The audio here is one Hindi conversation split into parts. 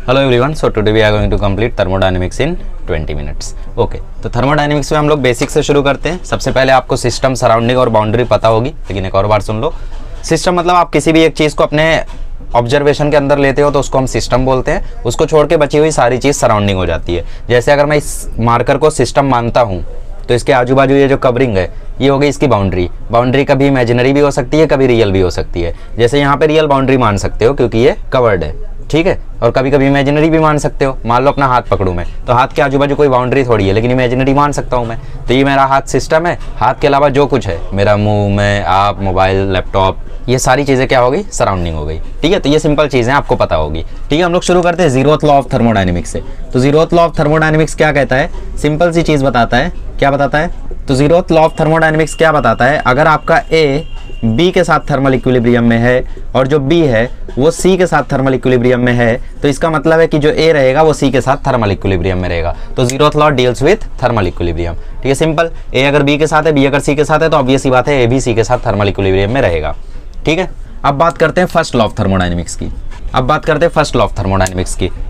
Hello everyone, so today we are going to complete thermodynamics in 20 minutes. Okay, तो थर्मोडायनेमिक्स में हम लोग बेसिक से शुरू करते हैं। सबसे पहले आपको सिस्टम, सराउंडिंग और बाउंड्री पता होगी, लेकिन एक और बार सुन लो। सिस्टम मतलब आप किसी भी एक चीज़ को अपने ऑब्जर्वेशन के अंदर लेते हो तो उसको हम सिस्टम बोलते हैं। उसको छोड़ के बची हुई सारी चीज़ सराउंडिंग हो जाती है। जैसे अगर मैं इस मार्कर को सिस्टम मानता हूँ तो इसके आजू बाजू ये जो कवरिंग है ये हो गई इसकी बाउंड्री। बाउंड्री कभी इमेजिनरी भी हो सकती है, कभी रियल भी हो सकती है। जैसे यहाँ पे रियल बाउंड्री मान सकते हो क्योंकि ये कवर्ड है, ठीक है। और कभी कभी इमेजिनरी भी मान सकते हो। मान लो अपना हाथ पकड़ूं मैं, तो हाथ के आजू बाजू कोई बाउंड्री थोड़ी है, लेकिन इमेजिनरी मान सकता हूं मैं। तो ये मेरा हाथ सिस्टम है। हाथ के अलावा जो कुछ है, मेरा मुंह, मैं, आप, मोबाइल, लैपटॉप, ये सारी चीज़ें क्या हो गई? सराउंडिंग हो गई, ठीक है। तो ये सिंपल चीज़ें आपको पता होगी, ठीक है। हम लोग शुरू करते हैं जीरोथ लॉ ऑफ थर्मोडायनेमिक्स से। तो जीरोथ लॉ ऑफ थर्मोडायनेमिक्स क्या कहता है? सिंपल सी चीज़ बताता है। क्या बताता है? तो जीरोथ लॉ ऑफ थर्मोडायनेमिक्स क्या बताता है? अगर आपका ए बी के साथ थर्मल इक्विलिब्रियम में है और जो बी है वो सी के साथ थर्मल इक्विलिब्रियम में है, तो इसका मतलब है कि जो ए रहेगा वो सी के साथ थर्मल इक्विलिब्रियम में रहेगा। तो zeroth law deals with thermal equilibrium, ठीक है। सिंपल, ए अगर बी के साथ है, बी अगर सी के साथ है, तो ऑब्वियस सी बात है ए भी सी के साथ थर्मल इक्विलिब्रियम में रहेगा, ठीक है। अब बात करते हैं फर्स्ट लॉ ऑफ थर्मोडायनेमिक्स की।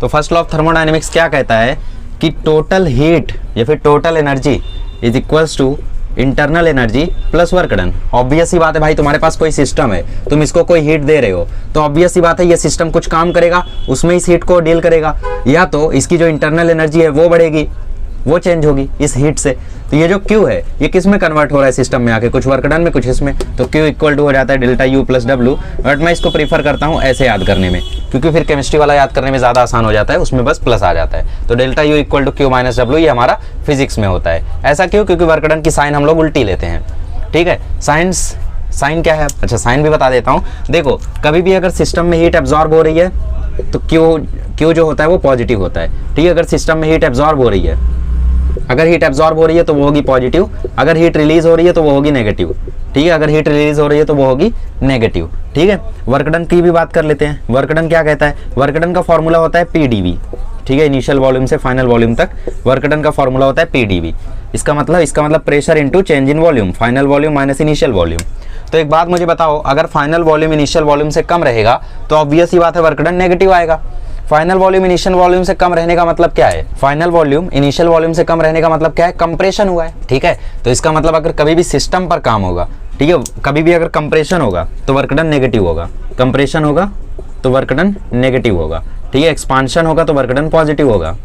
तो फर्स्ट लॉ ऑफ थर्मोडायनेमिक्स क्या कहता है कि टोटल हीट या फिर total energy is equals to internal energy plus work done. Obvious सी बात है भाई, तुम्हारे पास कोई सिस्टम है, तुम इसको कोई हीट दे रहे हो, तो ऑब्वियस सी बात है ये सिस्टम कुछ काम करेगा, उसमें इस हीट को डील करेगा, या तो इसकी जो इंटरनल एनर्जी है वो बढ़ेगी, वो चेंज होगी इस हीट से। तो ये जो Q है ये किस में कन्वर्ट हो रहा है? सिस्टम में आके, कुछ वर्क डन में, कुछ इसमें। तो Q इक्वल टू हो जाता है delta U plus W। But मैं इसको प्रीफर करता हूँ ऐसे याद करने में, क्योंकि फिर केमिस्ट्री वाला याद करने में ज़्यादा आसान हो जाता है, उसमें बस प्लस आ जाता है। तो delta U equal to Q minus W, ये हमारा फिजिक्स में होता है। ऐसा क्यों? क्योंकि वर्क डन की साइन हम लोग उल्टी लेते हैं, ठीक है। साइन क्या है? अच्छा, साइन भी बता देता हूँ। देखो, कभी भी अगर सिस्टम में हीट एब्जॉर्ब हो रही है तो Q जो होता है वो पॉजिटिव होता है, ठीक है। अगर सिस्टम में हीट एब्जॉर्ब हो रही है, अगर हीट एब्जॉर्ब हो रही है तो वो होगी पॉजिटिव, अगर हीट रिलीज हो रही है तो वो होगी नेगेटिव, ठीक है। अगर हीट रिलीज हो रही है तो वो होगी नेगेटिव, ठीक है। वर्क डन की भी बात कर लेते हैं। वर्क डन क्या कहता है? वर्क डन का फॉर्मूला होता है PdV, ठीक है। इनिशियल वॉल्यूम से फाइनल वॉल्यूम तक वर्क डन का फॉर्मूला होता है PdV। इसका मतलब pressure into change in volume, final volume minus initial volume. तो एक बात मुझे बताओ, अगर फाइनल वॉल्यूम इनिशियल वॉल्यूम से कम रहेगा तो ऑब्वियस ही बात है वर्क डन नेगेटिव आएगा। फाइनल वॉल्यूम इनिशियल वॉल्यूम से कम रहने का मतलब क्या है? फाइनल वॉल्यूम इनिशियल वॉल्यूम से कम रहने का मतलब क्या है? कंप्रेशन हुआ है, ठीक है। तो इसका मतलब अगर कभी भी सिस्टम पर काम होगा, ठीक है, कभी भी अगर कंप्रेशन होगा तो वर्क डन नेगेटिव होगा, कंप्रेशन होगा तो वर्क डन नेगेटिव होगा, ठीक है। एक्सपांशन होगा तो वर्क डन पॉजिटिव होगा,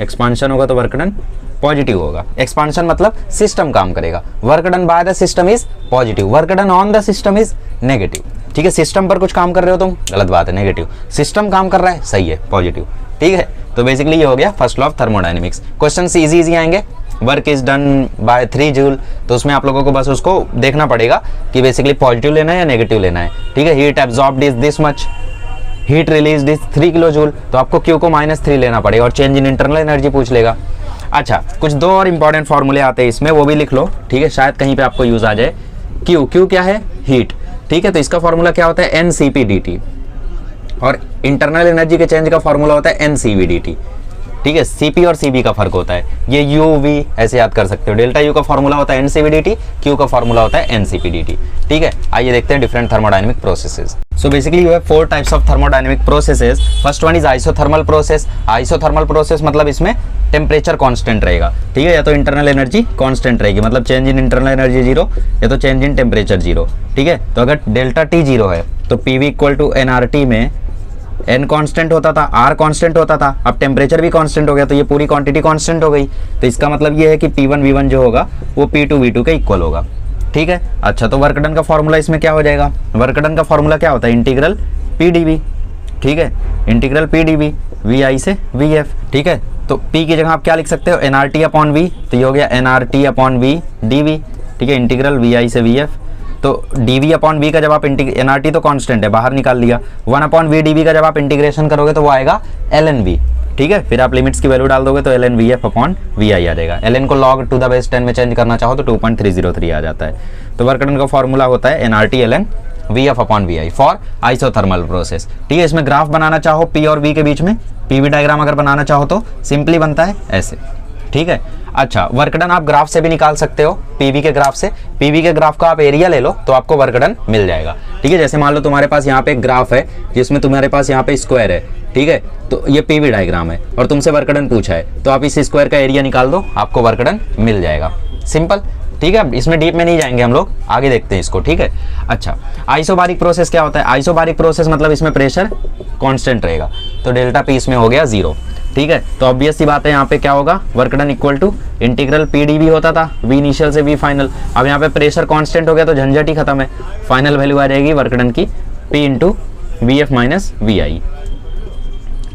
एक्सपांशन होगा तो वर्क डन पॉजिटिव होगा। एक्सपांशन मतलब सिस्टम काम करेगा, work done by the system is positive, work done on the system is negative, ठीक है। सिस्टम पर कुछ काम कर रहे हो तुम, गलत बात है, नेगेटिव। सिस्टम काम कर रहा है, सही है, पॉजिटिव, ठीक है। तो बेसिकली ये हो गया first law of thermodynamics. Question easy आएंगे। Work is done by 3 joule, तो उसमें आप लोगों को बस उसको देखना पड़ेगा कि बेसिकली पॉजिटिव लेना है या नेगेटिव लेना है, ठीक है। Heat absorbed is this much, heat release is 3 kilo joule, तो आपको Q को -3 लेना पड़ेगा और चेंज इन इंटरनल एनर्जी पूछ लेगा। अच्छा, कुछ दो और इंपॉर्टेंट फॉर्मूले आते हैं इसमें, वो भी लिख लो, ठीक है, शायद कहीं पे आपको यूज आ जाए। Q क्या है? हीट, ठीक है। तो इसका फॉर्मूला क्या होता है? NCP/dt। और इंटरनल एनर्जी के चेंज का फॉर्मूला होता है NCV/dt, ठीक है। CP और CB का फर्क होता है, ये UV ऐसे याद कर सकते हो। डेल्टा U का फॉर्मूला होता है NCV/dt, Q का फॉर्मूला होता है NCP/dt, ठीक है। आइए देखते हैं different thermodynamic processes. So basically you have 4 types of thermodynamic processes. First one is isothermal process. Isothermal process मतलब इसमें टेम्परेचर कांस्टेंट रहेगा, ठीक है, या तो इंटरनल एनर्जी कांस्टेंट रहेगी, मतलब चेंज इन इंटरनल एनर्जी 0 या तो चेंज इन टेम्परेचर 0, ठीक है। तो अगर डेल्टा T 0 है तो PV इक्वल टू nRT में N कांस्टेंट होता था, R कांस्टेंट होता था, अब टेम्परेचर भी कांस्टेंट हो गया, तो ये पूरी क्वांटिटी कांस्टेंट हो गई। तो इसका मतलब ये है कि P1 V1 जो होगा वो P2 V2 के इक्वल होगा, ठीक है। अच्छा, तो वर्क डन का फॉर्मूला इसमें क्या हो जाएगा? वर्क डन का फॉर्मूला क्या होता है? इंटीग्रल PdV, ठीक है, इंटीग्रल PdV VI से VF, ठीक है। तो P की जगह आप क्या लिख सकते हो? nRT/V, तो ये हो गया nRT/V dV, ठीक है, इंटीग्रल VI से VF। तो dV/V का जब आप nRT तो कांस्टेंट है, बाहर निकाल लिया, 1/V dV का जब आप इंटीग्रेशन करोगे तो वो आएगा ln V, ठीक है। फिर आप लिमिट्स की वैल्यू डाल दोगे तो ln VF/VI आ जाएगा। ln को log टू द बेस 10 में चेंज करना चाहो तो 2.303 आ जाता है। तो वर्क डन का फॉर्मूला होता है nRT ln VF/VI for isothermal process, ठीक है। इसमें ग्राफ बनाना चाहो P और V के बीच में, PV डायग्राम अगर बनाना चाहो तो सिंपली बनता है ऐसे, ठीक है। अच्छा, वर्क डन आप ग्राफ से भी निकाल सकते हो, पीवी के ग्राफ से। पीवी के ग्राफ का आप एरिया ले लो तो आपको वर्क डन मिल जाएगा। ठीक है, जैसे मान लो तुम्हारे पास यहाँ पे एक ग्राफ है जिसमें तुम्हारे पास यहाँ पे स्क्वायर है, ठीक है, तो ये पीवी डायग्राम है और तुमसे वर्क डन पूछा है, तो आप इस स्क्वायर का एरिया निकाल दो, आपको वर्क डन मिल जाएगा। सिंपल। ठीक है, इसमें डीप में नहीं जाएंगे हम लोग, आगे देखते हैं इसको। ठीक है। अच्छा, आइसोबारिक प्रोसेस क्या होता है? आइसोबारिक प्रोसेस मतलब इसमें प्रेशर कांस्टेंट रहेगा, तो डेल्टा पी इसमें हो गया 0। ठीक है, तो ऑब्वियस सी बात है, यहाँ पे क्या होगा, work done equal to integral P D V होता था, वी इनिशियल से वी फाइनल। अब यहाँ पे प्रेशर कांस्टेंट हो गया तो झंझट ही खत्म है, फाइनल वैल्यू आ जाएगी वर्क डन की P into V F minus V I.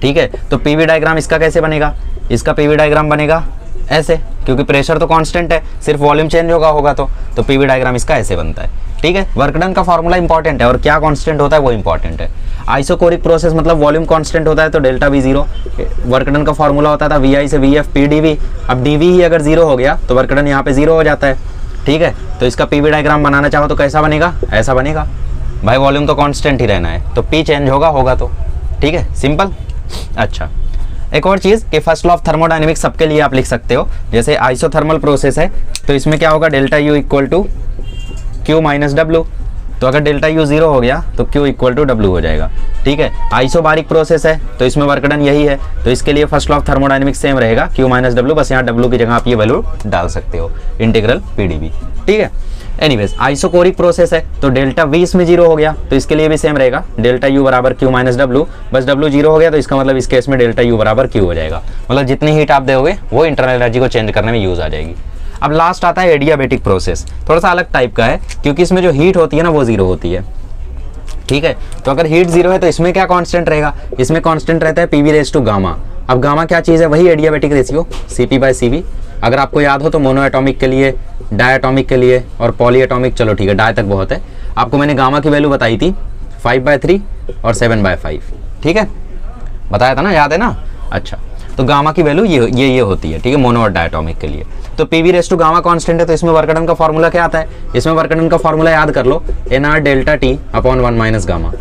ठीक है, तो पीवी डायग्राम इसका कैसे बनेगा? इसका पीवी डायग्राम बनेगा ऐसे, क्योंकि प्रेशर तो कांस्टेंट है, सिर्फ वॉल्यूम चेंज होगा तो पीवी डायग्राम इसका ऐसे बनता है। ठीक है, वर्क डन का फॉर्मूला इंपॉर्टेंट है और क्या कांस्टेंट होता है वो इंपॉर्टेंट है। आइसोकोरिक प्रोसेस मतलब वॉल्यूम कांस्टेंट होता है तो डेल्टा वी 0। वर्क डन का फॉर्मूला होता था वी आई से V F P D V. अब डी वी ही अगर 0 हो गया तो वर्क डन यहाँ पे 0 हो जाता है। ठीक है, तो इसका पीवी डायग्राम बनाना चाहो तो कैसा बनेगा? ऐसा बनेगा भाई, वॉल्यूम तो कांस्टेंट ही रहना है, तो पी चेंज होगा तो। ठीक है, सिंपल। अच्छा, एक और चीज़ कि फर्स्ट लॉ ऑफ थर्मोडायनेमिक्स सबके लिए आप लिख सकते हो। जैसे आइसोथर्मल प्रोसेस है तो इसमें क्या होगा, delta U equal to Q minus W. तो अगर डेल्टा यू 0 हो गया तो क्यू इक्वल टू डब्ल्यू हो जाएगा। ठीक है, आइसोबारिक प्रोसेस है तो इसमें वर्क डन यही है, तो इसके लिए first law of thermodynamics same रहेगा, क्यू माइनस डब्ल्यू, बस यहाँ डब्ल्यू की जगह आप ये वैल्यू डाल सकते हो, इंटीग्रल पी डी वी। ठीक है, एनीवेज आइसोकोरिक प्रोसेस है तो डेल्टा वी इसमें 0 हो गया तो इसके लिए भी सेम रहेगा, डेल्टा यू बराबर क्यू माइनस डब्ल्यू, बस डब्ल्यू 0 हो गया तो इसका मतलब इस केस में डेल्टा यू बराबर क्यू हो जाएगा। मतलब जितनी हीट आप दोगे वो इंटरनल एनर्जी को चेंज करने में यूज आ जाएगी। अब लास्ट आता है एडियाबेटिक प्रोसेस, थोड़ा सा अलग टाइप का है क्योंकि इसमें जो हीट होती है ना वो 0 होती है। ठीक है, तो अगर हीट 0 है तो इसमें क्या कांस्टेंट रहेगा? इसमें कांस्टेंट रहता है पीवी रेस टू गामा। अब गामा क्या चीज़ है? वही adiabatic ratio CP by CV. अगर आपको याद हो तो मोनो एटॉमिक के लिए, डायटॉमिक के लिए और पॉली एटॉमिक, चलो ठीक है डाय तक बहुत है, आपको मैंने गामा की वैल्यू बताई थी 5/3 और 7/5। ठीक है, बताया था ना, याद है ना? अच्छा, तो गामा की वैल्यू ये होती है। ठीक है, मोनो और डायटॉमिक के लिए। तो PV raise to gamma constant है तो इसमें वर्क डन का फॉर्मूला क्या आता है? इसमें वर्क डन का फॉर्मूला याद कर लो, nr delta T upon 1 minus gamma.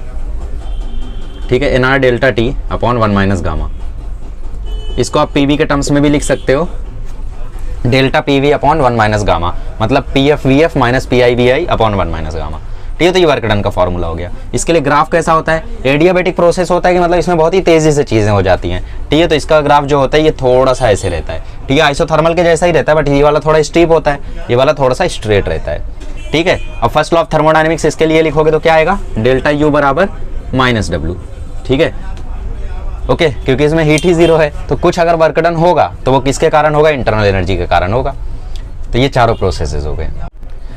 ठीक है, nr delta T upon 1 minus gamma. इसको आप पीवी के टर्म्स में भी लिख सकते हो, delta PV upon 1 minus gamma, मतलब P F V F minus P I V I upon 1 minus gamma. ठीक है, तो ये वर्क डन का फॉर्मूला हो गया। इसके लिए ग्राफ कैसा होता है? एडियाबेटिक प्रोसेस होता है कि मतलब इसमें बहुत ही तेजी से चीज़ें हो जाती हैं। ठीक है, तो इसका ग्राफ जो होता है ये थोड़ा सा ऐसे रहता है। ठीक है, आइसोथर्मल के जैसा ही रहता है, बट ये वाला थोड़ा स्टीप होता है, ये वाला थोड़ा सा स्ट्रेट रहता है। ठीक है, अब फर्स्ट लॉ ऑफ थर्मोडायनेमिक्स इसके लिए लिखोगे तो क्या आएगा? डेल्टा यू बराबर माइनस डब्ल्यू। ठीक है, ओके, क्योंकि इसमें हीट ही 0 है तो कुछ अगर वर्क डन होगा तो वो किसके कारण होगा? इंटरनल एनर्जी के कारण होगा। तो ये चारों प्रोसेसेस हो गए।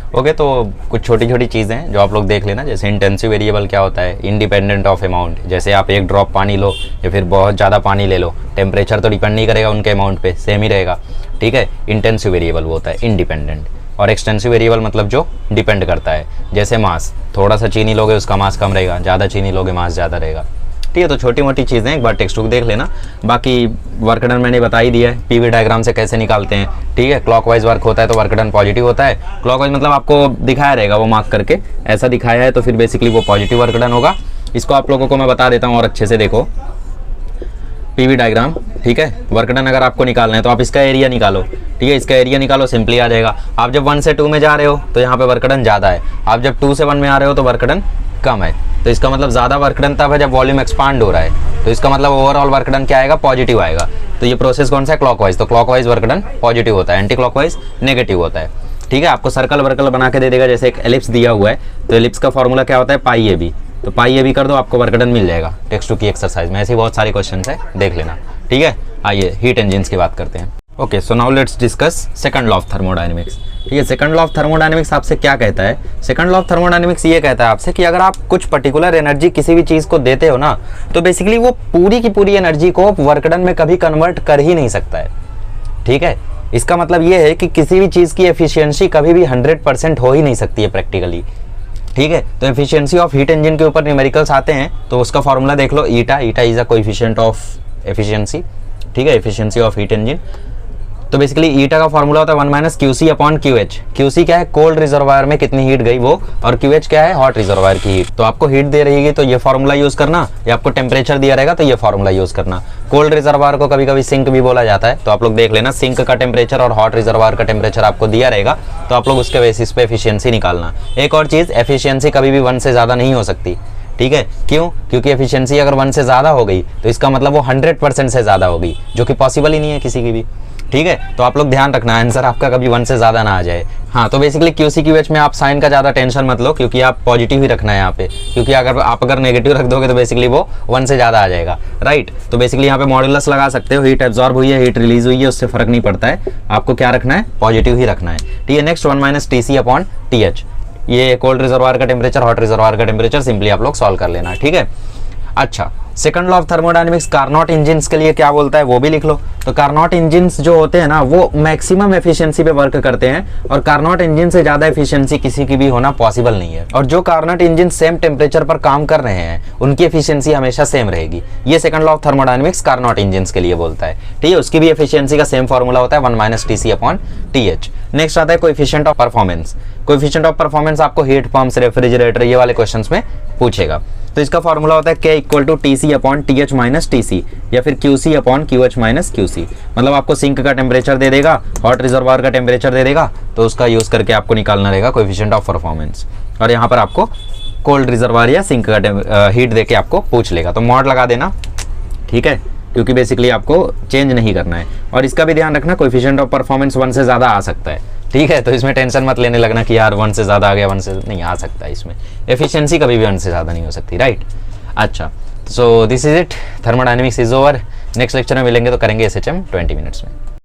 ओके, तो कुछ छोटी छोटी चीज़ें हैं जो आप लोग देख लेना, जैसे इंटेंसिव वेरिएबल क्या होता है, इंडिपेंडेंट ऑफ अमाउंट। जैसे आप एक ड्रॉप पानी लो या फिर बहुत ज़्यादा पानी ले लो, टेम्परेचर तो डिपेंड नहीं करेगा उनके अमाउंट पे, सेम ही रहेगा। ठीक है, इंटेंसिव वेरिएबल वो होता है इंडिपेंडेंट। और एक्सटेंसिव वेरिएबल मतलब जो डिपेंड करता है, जैसे मास, थोड़ा सा चीनी लोगे उसका मास कम रहेगा, ज़्यादा चीनी लोगे मास ज़्यादा रहेगा। ठीक है, तो छोटी मोटी चीज़ें एक बार टेक्स्ट बुक देख लेना। बाकी वर्क डन मैंने बता ही दिया है, पीवी डायग्राम से कैसे निकालते हैं। ठीक है, क्लॉकवाइज वर्क होता है तो वर्क डन पॉजिटिव होता है। क्लॉकवाइज मतलब आपको दिखाया रहेगा वो मार्क करके, ऐसा दिखाया है तो फिर बेसिकली वो पॉजिटिव वर्क डन होगा। इसको आप लोगों को मैं बता देता हूँ और अच्छे से देखो पीवी डायग्राम। ठीक है, वर्क डन अगर आपको निकालना है तो आप इसका एरिया निकालो। ठीक है, इसका एरिया निकालो, सिंपली आ जाएगा। आप जब 1 से 2 में जा रहे हो तो यहाँ पे वर्क डन ज़्यादा है, आप जब 2 से 1 में आ रहे हो तो वर्क डन कम है। तो इसका मतलब ज़्यादा वर्क डन तब है जब वॉल्यूम एक्सपांड हो रहा है, तो इसका मतलब ओवरऑल वर्क डन क्या आएगा? पॉजिटिव आएगा। तो ये प्रोसेस कौन सा है? क्लॉकवाइज। तो क्लॉकवाइज वर्क डन पॉजिटिव होता है, एंटी क्लॉकवाइज नेगेटिव होता है। ठीक है, आपको सर्कल वर्कल बना के दे देगा, जैसे एक एलिप्स दिया हुआ है तो एलिप्स का फॉर्मूला क्या होता है? पाई ए बी। तो पाई ए बी कर दो, आपको वर्क डन मिल जाएगा। टेक्स्ट 2 की एक्सरसाइज में ऐसे बहुत सारे क्वेश्चन है, देख लेना। ठीक है, आइए हीट इंजिन्स की बात करते हैं। Okay, so now let's discuss second law of thermodynamics. ठीक है, सेकंड लॉ ऑफ थर्मोडायनेमिक्स आपसे क्या कहता है? सेकंड लॉ ऑफ थर्मोडायनेमिक्स ये कहता है आपसे कि अगर आप कुछ पर्टिकुलर एनर्जी किसी भी चीज़ को देते हो ना, तो बेसिकली वो पूरी की पूरी एनर्जी को वर्क डन में कभी कन्वर्ट कर ही नहीं सकता है। ठीक है, इसका मतलब ये है कि किसी भी चीज़ की एफिशिएंसी कभी भी 100% हो ही नहीं सकती है प्रैक्टिकली। ठीक है, तो एफिशिएंसी ऑफ हीट इंजन के ऊपर न्यूमेरिकल्स आते हैं तो उसका फॉर्मूला देख लो, eta is a coefficient of efficiency. ठीक है, एफिशिएंसी ऑफ हीट इंजन। तो बेसिकली ईटा का फॉर्मूला होता है 1 minus Q C upon Q H. Q C क्या है, कोल्ड रिजर्वायर में कितनी हीट गई वो, और क्यू एच क्या है, हॉट रिजर्वायर की हीट। तो आपको हीट दे रहेगी तो ये फॉर्मूला यूज करना, या आपको टेम्परेचर दिया रहेगा तो ये फॉर्मूला यूज करना। कोल्ड रिजर्वायर को कभी कभी सिंक भी बोला जाता है, तो आप लोग देख लेना सिंक का टेम्परेचर और हॉट रिजर्वायर का टेम्परेचर आपको दिया रहेगा, तो आप लोग उसके बेसिस पे एफिशिएंसी निकालना। एक और चीज, एफिशिएंसी कभी भी 1 से ज्यादा नहीं हो सकती, ठीक है। क्यों? क्योंकि एफिशिएंसी अगर 1 से ज़्यादा हो गई तो इसका मतलब वो 100% से ज़्यादा होगी, जो कि पॉसिबल ही नहीं है किसी की भी, ठीक है। तो आप लोग ध्यान रखना आंसर आपका कभी 1 से ज़्यादा ना आ जाए। हाँ, तो बेसिकली क्यूसी क्यूएच में आप साइन का ज़्यादा टेंशन मत लो, क्योंकि आप पॉजिटिव ही रखना है यहाँ पे, क्योंकि अगर नेगेटिव रख दोगे तो बेसिकली वो 1 से ज़्यादा आ जाएगा, राइट। तो बेसिकली यहाँ पे मॉड्यूलस लगा सकते हो, हीट एब्जॉर्ब हुई है, हीट रिलीज हुई है, उससे फर्क नहीं पड़ता है, आपको क्या रखना है, पॉजिटिव ही रखना है, ठीक है। Next 1 minus T C upon T H, ये कोल्ड रिजर्वायर का टेम्परेचर, हॉट रिजर्वायर का टेम्परेचर सिंपली आप लोग सॉल्व कर लेना, ठीक है। अच्छा, second law of thermodynamics Carnot engines के लिए क्या बोलता है वो भी लिख लो। तो कार्नोट इंजिन्स जो होते हैं ना वो मैक्सिमम एफिशिएंसी पे वर्क करते हैं, और कार्नोट इंजन से ज्यादा एफिशिएंसी किसी की भी होना पॉसिबल नहीं है। और जो कार्नोट इंजन सेम टेम्परेचर पर काम कर रहे हैं उनकी एफिशिएंसी हमेशा सेम रहेगी। ये second law of thermodynamics Carnot engines के लिए बोलता है, ठीक है। उसकी भी एफिशिएंसी का सेम फॉर्मूला होता है 1 minus T C upon T H. Next आता है coefficient of performance. Coefficient of performance आपको हीट पंप्स, रेफ्रिजरेटर, ये वाले क्वेश्चंस में पूछेगा। तो इसका फॉर्मूला होता है K equal to T C upon T H minus T C, या फिर Q C upon Q H minus Q C. मतलब आपको सिंक का टेम्परेचर दे देगा, हॉट रिजर्वायर का टेम्परेचर दे देगा, तो उसका यूज करके आपको निकालना रहेगा कोएफिशिएंट ऑफ परफॉर्मेंस। और यहाँ पर आपको कोल्ड रिजर्वायर या सिंक का हीट देके आपको पूछ लेगा, तो मॉड लगा देना, ठीक है, क्योंकि बेसिकली आपको चेंज नहीं करना है। और इसका भी ध्यान रखना, कोएफिशिएंट ऑफ परफॉर्मेंस 1 से ज़्यादा आ सकता है, ठीक है। तो इसमें टेंशन मत लेने लगना कि यार 1 से ज़्यादा आ गया, 1 से नहीं आ सकता है, इसमें एफिशिएंसी कभी भी 1 से ज़्यादा नहीं हो सकती, राइट। अच्छा, so this is it, thermodynamics is over. Next lecture में मिलेंगे तो करेंगे एसएचएम 20 मिनट्स में।